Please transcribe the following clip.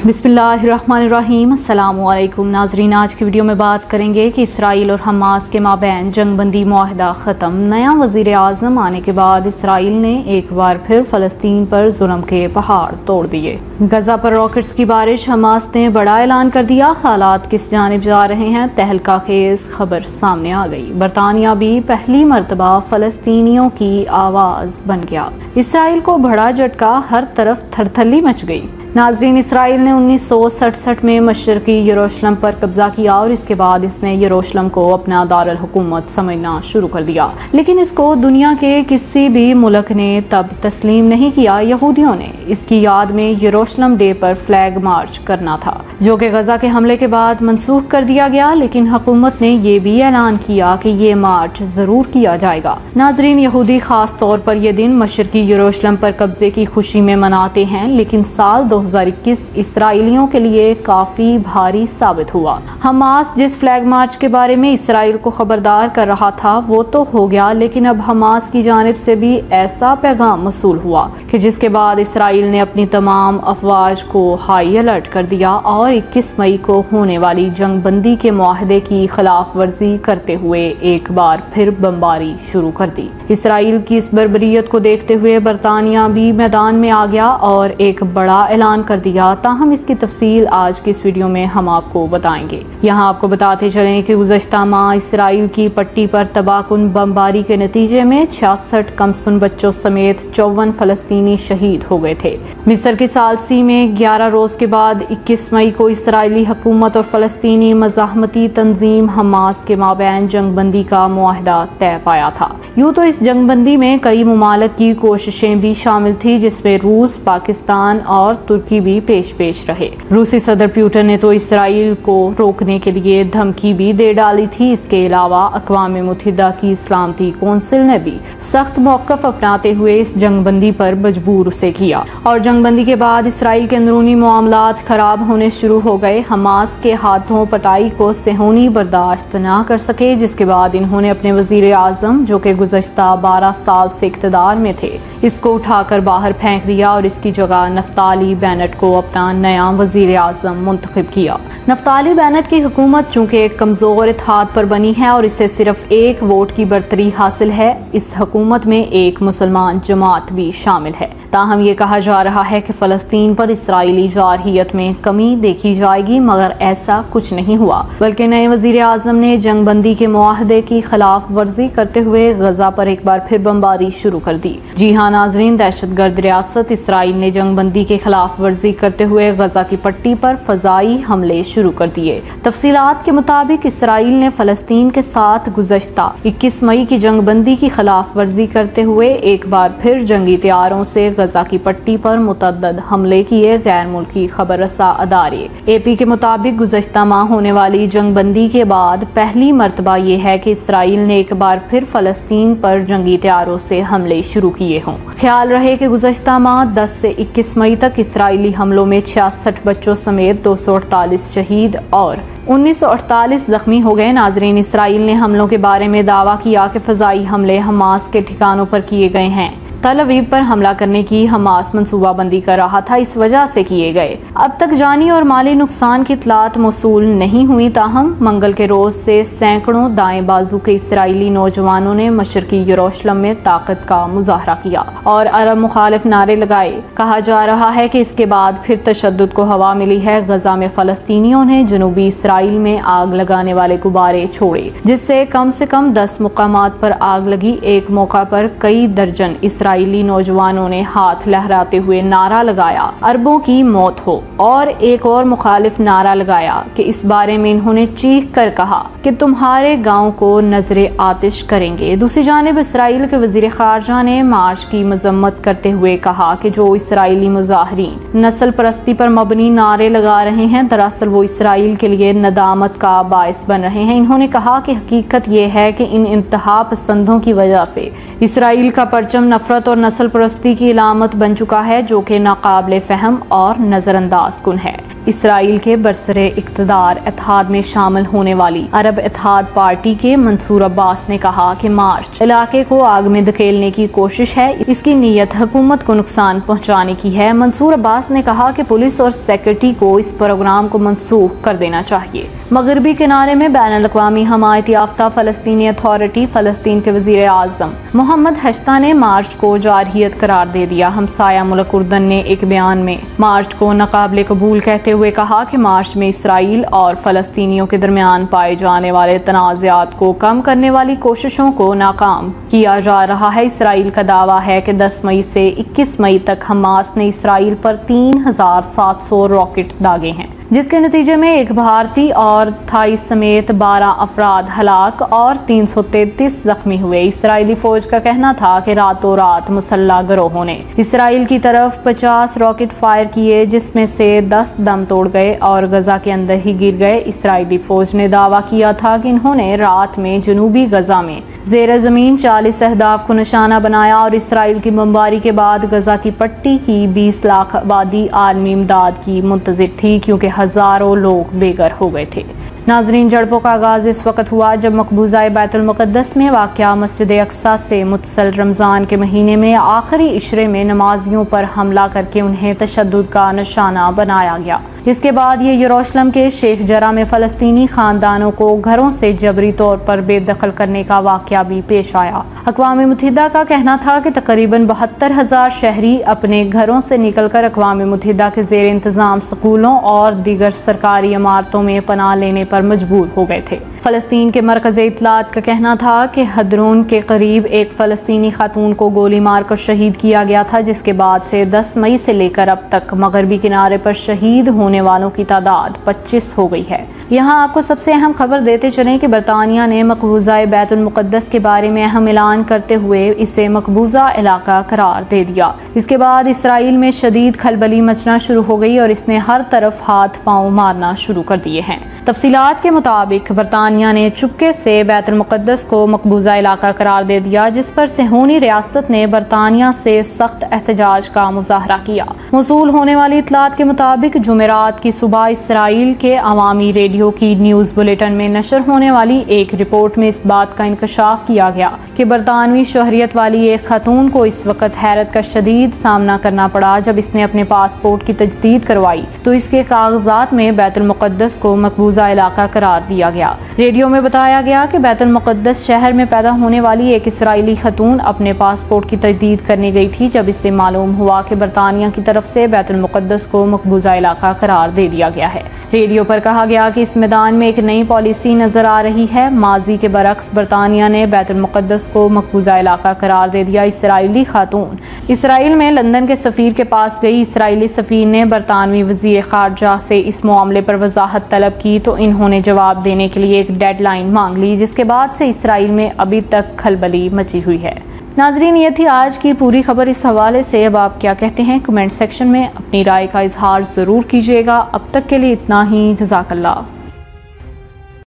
बिस्मिल्लाहिर्रहमानिर्रहीम। अस्सलामुअलैकुम नाज़रीन, आज की वीडियो में बात करेंगे कि इसराइल और हमास के माबैन जंगबंदी मुआहदा ख़त्म। नया वज़ीर आज़म आने के बाद इसराइल ने एक बार फिर फ़लस्तीन पर जुल्म के पहाड़ तोड़ दिए। गजा पर रॉकेट्स की बारिश, हमास ने बड़ा ऐलान कर दिया। हालात किस जानिब जा रहे हैं, तहलका खेज खबर सामने आ गई। बरतानिया भी पहली मरतबा फ़लस्तीनियों की आवाज़ बन गया। इसराइल को बड़ा झटका, हर तरफ थरथली मच गई। नाज़रीन, इसराइल ने 1967 में मशरकी यरूशलेम पर कब्जा किया और इसके बाद इसने यरूशलेम को अपना दारुल हुकूमत समझना शुरू कर दिया। लेकिन इसको दुनिया के किसी भी मुल्क ने तब तस्लीम नहीं किया। यहूदियों ने इसकी याद में यरूशलेम डे पर फ्लैग मार्च करना था, जो कि गजा के हमले के बाद मनसूख कर दिया गया। लेकिन हुकूमत ने यह भी ऐलान किया कि ये मार्च जरूर किया जाएगा। नाज़रीन, यहूदी खास तौर पर यह दिन मशरकी यरूशलेम पर कब्जे की खुशी में मनाते हैं, लेकिन साल 2021 इसराइलियों के लिए काफी भारी साबित हुआ। हमास जिस फ्लैग मार्च के बारे में इसराइल को खबरदार कर रहा था वो तो हो गया, लेकिन अब हमास की जानिब से भी ऐसा पैगाम मसूल हुआ कि जिसके बाद इसराइल ने अपनी तमाम अफवाज को हाई अलर्ट कर दिया और 21 मई को होने वाली जंगबंदी के मुआहदे की खिलाफ वर्जी करते हुए एक बार फिर बमबारी शुरू कर दी। इसराइल की इस बर्बरियत को देखते हुए बरतानिया भी मैदान में आ गया और एक बड़ा ऐलान कर दिया। ताहम इसकी तफसील आज की इस वीडियो में हम आपको बताएंगे। यहाँ आपको बताते चलें कि गुज़श्ता माह इसराइल की पट्टी पर तबाहकुन बमबारी के नतीजे में 66 कमसुन बच्चों समेत 54 फलस्तीनी शहीद हो गए थे। मिस्र के सालसी में 11 रोज के बाद 21 मई को इसराइली हुकूमत और फलस्तीनी मज़ाहमती तंजीम हमास के माबैन जंगबंदी का मुआहदा तय पाया था। यूँ तो इस जंगबंदी में कई मुमालिक की कोशिशें भी शामिल थी, जिसमें रूस, पाकिस्तान और तुर्की भी पेश रहे। रूसी सदर प्यूटन ने तो इसराइल को रोकने के लिए धमकी भी दे डाली थी। इसके अलावा अक़वाम मुत्तहिदा की सलामती कौंसिल ने भी सख्त मौक़िफ़ अपनाते हुए इस जंगबंदी पर मजबूर उसे किया और जंगबंदी के बाद इसराइल के अंदरूनी मामलात खराब होने शुरू हो गए। हमास के हाथों पटाई को सेहूनी बर्दाश्त ना कर सके, जिसके बाद इन्होंने अपने वज़ीर आज़म, जो कि गुज़श्ता 12 साल से इक़्तिदार में थे, इसको उठाकर बाहर फेंक दिया और इसकी जगह नफ्ताली बेनेट को अपना नया वज़ीर आज़म मुंतखब किया। नफ्ताली बेनेट की हुकूमत चूँकि एक कमज़ोर इत्तेहाद पर बनी है और इसे सिर्फ एक वोट की बरतरी हासिल है, इस हुकूमत में एक मुसलमान जमात भी शामिल है। ताहम ये कहा जा रहा है कि फ़लस्तीन पर इसराइली जारहियत में कमी देखी जाएगी, मगर ऐसा कुछ नहीं हुआ, बल्कि नए वज़ीर आज़म ने जंगबंदी के मुआहदे की खिलाफ वर्जी करते हुए गजा पर एक बार फिर बमबारी शुरू कर दी। जी हाँ नाज़रीन, दहशतगर्द रियासत इसराइल ने जंगबंदी के खिलाफ वर्जी करते हुए गजा की पट्टी पर फ़ज़ाई हमले शुरू कर दिए। तफसीलात के मुताबिक इसराइल ने फ़लस्तीन के साथ गुज़श्ता 21 मई की जंगबंदी की खिलाफ वर्जी करते हुए एक बार फिर जंगी तैयारों से गजा की पट्टी पर मुतअद्दिद हमले किए। गैर मुल्की खबर रसा अदारे AP के मुताबिक गुज़श्ता माह होने वाली जंगबंदी के बाद पहली मरतबा ये है कि इसराइल ने एक बार फिर फ़लस्तीन पर जंगी तैयारों से हमले शुरू किए हों। ख्याल रहे कि गुज़श्ता माह 10 से 21 मई तक इसराइली हमलों में 66 बच्चों समेत 248 शहीद और 1948 जख्मी हो गए। नाजरीन, इसराइल ने हमलों के बारे में दावा किया कि फ़ज़ाई हमले हमास के ठिकानों पर किए गए हैं। तल अवीव पर हमला करने की हमास मनसूबाबंदी कर रहा था, इस वजह से किए गए। अब तक जानी और माली नुकसान की इतलात मौसूल नहीं हुई। ताहम मंगल के रोज से सैकड़ों दाएं बाजू के इसराइली नौजवानों ने मशरकी यरूशलेम में ताकत का मुजाहरा किया और अरब मुखालिफ नारे लगाए। कहा जा रहा है कि इसके बाद फिर तशद्दुद को हवा मिली है। गजा में फ़लस्तीनियों ने जनूबी इसराइल में आग लगाने वाले गुब्बारे छोड़े, जिससे कम से कम 10 मुकामात पर आग लगी। एक मौका पर कई दर्जन इसराइली नौजवानों ने हाथ लहराते हुए नारा लगाया, अरबों की मौत हो, और एक और मुखालिफ नारा लगाया कि इस बारे में इन्होंने चीख कर कहा कि तुम्हारे गांव को नजरे आतिश करेंगे। दूसरी जानिब इसराइल के वजीर खारजा ने मार्च की मजम्मत करते हुए कहा कि जो इसराइली मुजाहरीन नस्ल परस्ती पर मबनी नारे लगा रहे हैं, दरअसल वो इसराइल के लिए नदामत का बायस बन रहे हैं। इन्होंने कहा कि हकीकत ये है कि इन इंतहा पसंदों की वजह से इसराइल का परचम नफरत और नस्ल परस्ती की इलामत बन चुका है, जो कि नाकाबिले फहम और नजरअंदाज कुन है। इसराइल के बरसरे इक़्तिदार इत्तेहाद में शामिल होने वाली अरब इत्तेहाद पार्टी के मंसूर अब्बास ने कहा कि मार्च इलाके को आग में धकेलने की कोशिश है, इसकी नीयत हुकूमत को नुकसान पहुँचाने की है। मंसूर अब्बास ने कहा कि पुलिस और सेक्रेटरी को इस प्रोग्राम को मनसूख कर देना चाहिए। मगरबी किनारे में बैनुल-अक़वामी हमायत याफ्ता फ़लस्तीनी अथॉरिटी फ़लस्तीन के वज़ीर आज़म मोहम्मद हश्ता ने मार्च को जारहियत करार दे दिया। हमसाया मुल्क उर्दन ने एक बयान में मार्च को नाकाबिले कबूल कहते हुए कहा कि मार्च में इसराइल और फ़लस्तीनियों के दरमियान पाए जाने वाले तनाज़ात को कम करने वाली कोशिशों को नाकाम किया जा रहा है। इसराइल का दावा है कि 10 मई से 21 मई तक हमास ने इसराइल पर 3700 रॉकेट दागे हैं, जिसके नतीजे में एक भारतीय और थाई समेत 12 अफराद हलाक और 333 जख्मी हुए। इसराइली फौज का कहना था कि रातों रात मुसल्ला गिरोहों ने इसराइल की तरफ 50 रॉकेट फायर किए, जिसमें से 10 दम तोड़ गए और गजा के अंदर ही गिर गए। इसराइली फौज ने दावा किया था कि इन्होंने रात में जनूबी गजा में ज़ेर ज़मीन 40 अहदाफ को निशाना बनाया और इसराइल की बमबारी के बाद गजा की पट्टी की 20 लाख आबादी आलमी इमदाद की मुंतज़िर थी, क्योंकि हज़ारों लोग बेघर हो गए थे। नाजरीन, झड़पों का आगाज़ इस वक्त हुआ जब मकबूजा बैतुल मुक़द्दस में वाक़या मस्जिद अक्सा से मुतसल रमज़ान के महीने में आखिरी इशरे में नमाजियों पर हमला करके उन्हें तशद्दुद का निशाना बनाया गया। इसके बाद ये यरूशलेम के शेख जरा में फ़लस्तीनी ख़ानदानों को घरों से जबरी तौर पर बेदखल करने का वाक़या भी पेश आया। अक़वाम मुत्तहिदा का कहना था कि तकरीबन 72,000 शहरी अपने घरों से निकल कर अक़वाम मुत्तहिदा के ज़ेर इंतज़ाम स्कूलों और दीगर सरकारी इमारतों में पनाह लेने पर मजबूर हो गए थे। फ़लस्तीन के मरकज़ इत्तलात का कहना था कि हदरून के करीब एक फ़लस्तीनी खातून को गोली मारकर शहीद किया गया था, जिसके बाद से 10 मई से लेकर अब तक मगरबी किनारे पर शहीद होने वालों की तादाद 25 हो गई है। यहाँ आपको सबसे अहम खबर देते चलें कि बरतानिया ने मकबूजा बैतुल मुक़द्दस के बारे में अहम ऐलान करते हुए इसे मकबूजा इलाका करार दे दिया। इसके बाद इसराइल में शदीद खलबली मचना शुरू हो गई और इसने हर तरफ हाथ पांव मारना शुरू कर दिए हैं। तफसीलात के मुताबिक बरतानिया ने चुपके से बैतुल मुक़द्दस को मकबूजा इलाका करार दे दिया, जिस पर सेहूनी रियासत ने बरतानिया से सख्त एहतजाज का मुजाहरा किया। मौसूल होने वाली इत्तलात के मुताबिक जुमेरात की सुबह इसराइल के अवामी रेडियो की न्यूज़ बुलेटिन में नशर होने वाली एक रिपोर्ट में इस बात का इंकशाफ किया गया कि बरतानवी शहरियत वाली एक खातून को इस वक्त हैरत का शदीद सामना करना पड़ा जब इसने अपने पासपोर्ट की तजदीद करवाई तो इसके कागजात में बैतुल मुक़द्दस को मकबूजा इलाका करार दिया गया। रेडियो में बताया गया कि बैतुल मुक़द्दस शहर में पैदा होने वाली एक इसराइली खातून अपने पासपोर्ट की तजदीद करने गई थी जब इससे मालूम हुआ कि बरतानिया की तरफ से बैतुल मुक़द्दस को मकबूजा इलाका करार दे दिया गया है। रेडियो पर कहा गया कि इस मैदान में एक नई पॉलिसी नजर आ रही है। माजी के बरक्स बरतानिया ने बैतुल मुक़द्दस को मकबूजा इलाका करार दे दिया। इसराइली खातून इसराइल में लंदन के सफ़ीर के पास गई। इसराइली सफ़ीर ने बरतानवी वज़ीर ख़ारजा से इस मामले पर वजाहत तलब की तो इन्होंने जवाब देने के लिए एक डेडलाइन मांग ली, जिसके बाद से इसराइल में अभी तक खलबली मची हुई है। नाजरीन, ये थी आज की पूरी खबर। इस हवाले से अब आप क्या कहते हैं कमेंट सेक्शन में अपनी राय का इजहार ज़रूर कीजिएगा। अब तक के लिए इतना ही। जज़ाकल्लाह।